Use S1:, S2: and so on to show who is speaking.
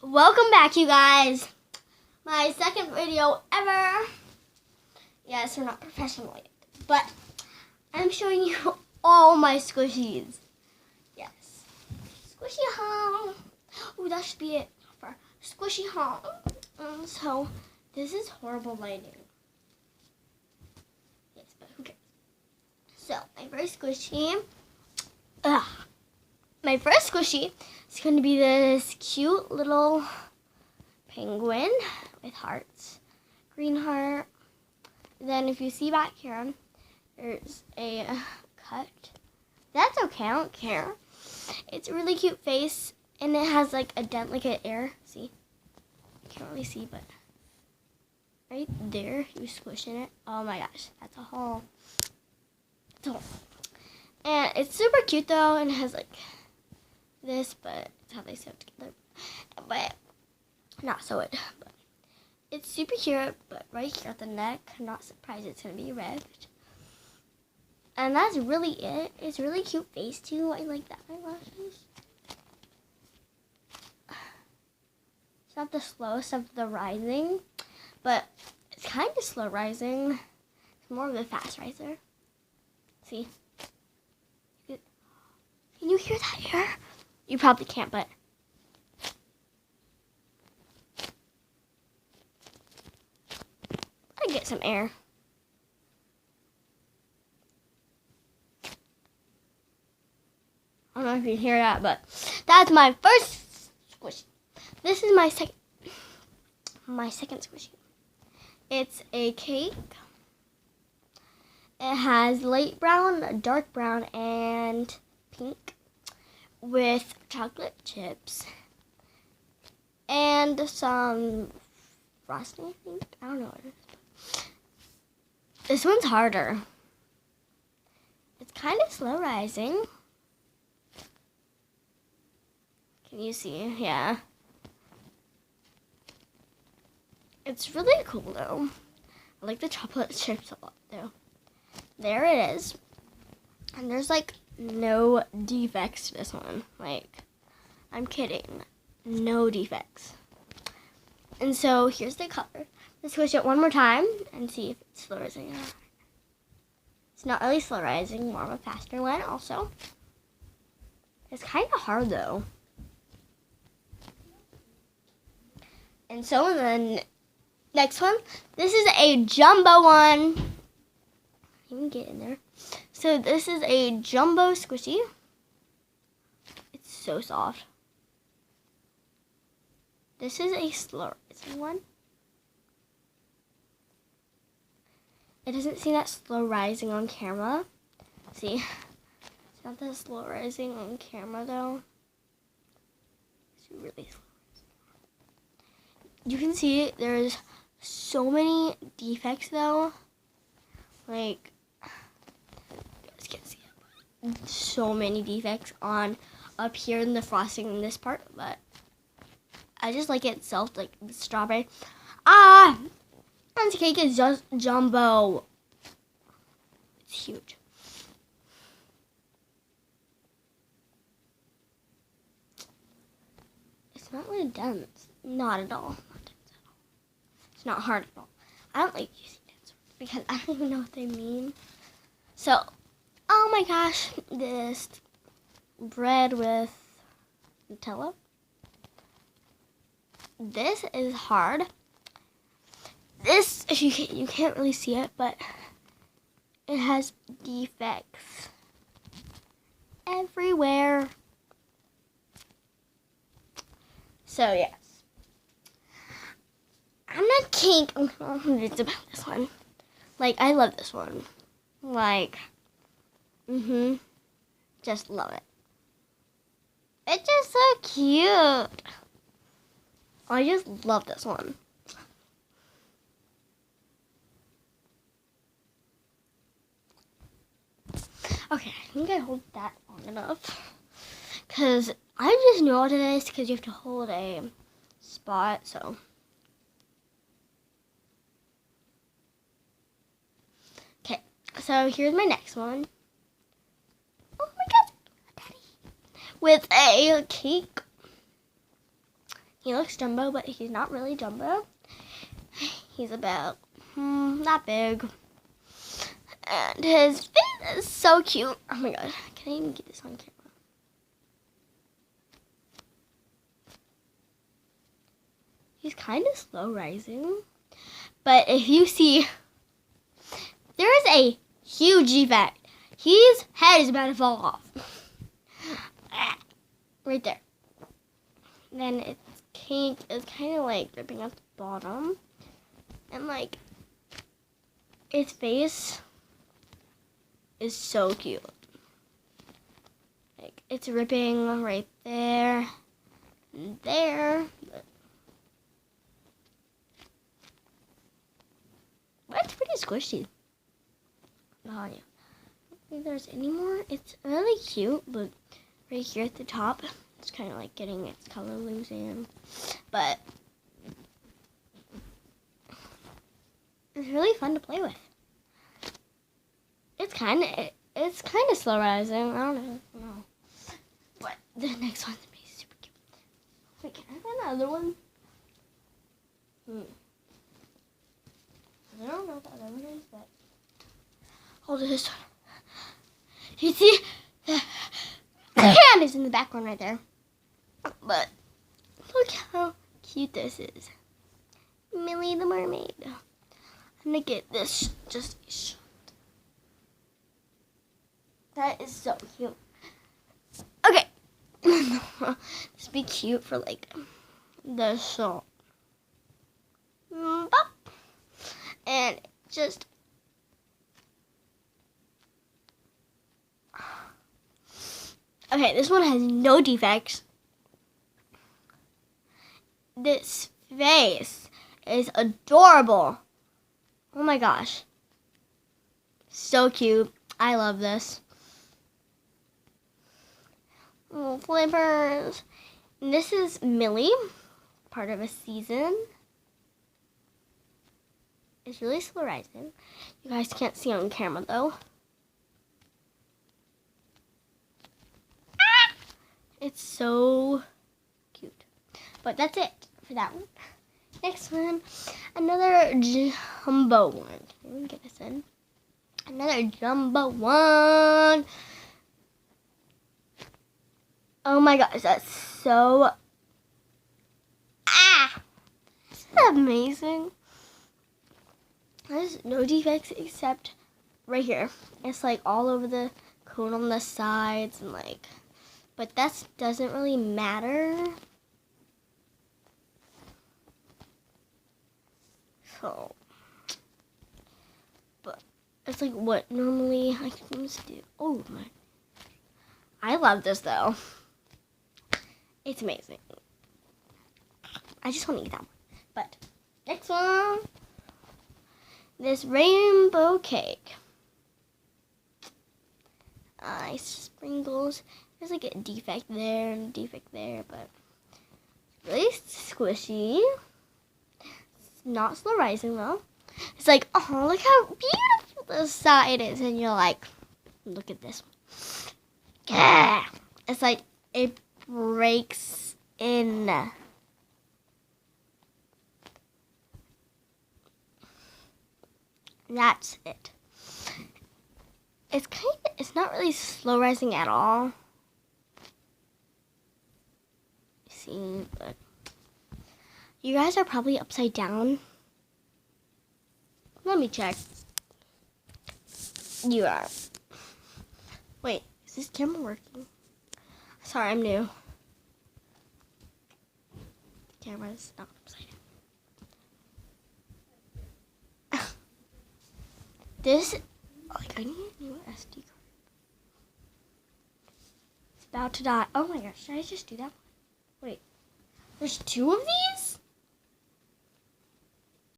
S1: Welcome back, you guys. My second video ever. Yes, we're not professional yet, but I'm showing you all my squishies. Yes. Squishy haul. Oh, that should be it for squishy haul. So, this is horrible lighting. Yes, but who cares? So, my first squishy. My first squishy is going to be this cute little penguin with hearts. Green heart. Then if you see back here, there's a cut. That's okay, I don't care. It's a really cute face, and it has like a dent like an air. See? You can't really see, but right there, you squish in it. Oh my gosh, that's a hole. It's a hole. And it's super cute though, and it has like this, but it's how they sew it together. But not sew it. But it's super cute, but right here at the neck, I'm not surprised it's gonna be ripped. And that's really it. It's a really cute face too. I like that eyelashes. It's not the slowest of the rising, but it's kind of slow rising. It's more of a fast riser. See? Can you hear that air? You probably can't, but I get some air. I don't know if you can hear that, but that's my first squishy. This is my second squishy. It's a cake. It has light brown, dark brown, and pink with chocolate chips and some frosting, I think. I don't know what it is. This one's harder. It's kind of slow rising. Can you see? Yeah. It's really cool though. I like the chocolate chips a lot though. There it is. And there's like no defects to this one. Like, I'm kidding. No defects. And so here's the color. Let's switch it one more time and see if it's slow rising or not. It's not really slow rising, more of a faster one also. It's kind of hard though. And so the next one, this is a jumbo one. You can get in there. So this is a jumbo squishy. It's so soft. This is a slow rising one. It doesn't seem that slow rising on camera. See? It's not that slow rising on camera though. It's really slow rising. You can see there's so many defects though. Like, so many defects on up here in the frosting in this part, but I just like it itself, like the strawberry. This cake is just jumbo. It's huge. It's not really dense. Not at all. It's not hard at all. I don't like using dense words because I don't even know what they mean. So, oh my gosh, this bread with Nutella. This is hard. This, if you can't really see it, but it has defects everywhere. So yes, I'm not cake. It's about this one. Like, I love this one. Like, just love it. It's just so cute. I just love this one. Okay, I think I hold that long enough. Because I just know what it is because you have to hold a spot, so. Okay, so here's my next one. Oh my god, Daddy. With a cake He looks jumbo, but he's not really jumbo. He's about that big. And his face is so cute. Oh my god, can I even get this on camera? He's kind of slow rising. But if you see, there is a huge defect. His head is about to fall off. Right there. Then it's kind of like dripping at the bottom. And like, its face is so cute. Like, it's ripping right there and there. But it's pretty squishy. Oh yeah. I don't think there's any more. It's really cute, but right here at the top, it's kind of like getting its color losing. But it's really fun to play with. It's kind of slow rising. I don't know. But the next one's gonna be super cute. Wait, can I find another one? I don't know what the other one is, but hold this one. You see, the hand is in the background right there. But look how cute this is. Millie the mermaid. I'm gonna get this just a shot. That is so cute. Okay. This would be cute for like the show. And just okay, this one has no defects. This face is adorable. Oh my gosh. So cute. I love this. Little flippers. And this is Millie, part of a season. It's really slow rising. You guys can't see on camera though. It's so cute. But that's it for that one. Next one, another jumbo one. Can we get this in? Another jumbo one. Oh my gosh, that's so isn't that amazing? There's no defects except right here. It's like all over the cone on the sides and like, but that doesn't really matter. So, but it's like what normally I can just do. Oh my, I love this though. It's amazing. I just want to eat that one. But next one. This rainbow cake. Ice sprinkles. There's like a defect there and a defect there, but it's really squishy. It's not slow rising though. It's like, oh, look how beautiful this side is. And you're like, look at this one. Yeah. It's like, it breaks in. That's it. It's not really slow rising at all. See, but you guys are probably upside down. Let me check. You are. Wait, is this camera working? Sorry, I'm new. Camera's not upside down. This, like, I need a new SD card. It's about to die. Oh my gosh, should I just do that one? Wait, there's two of these?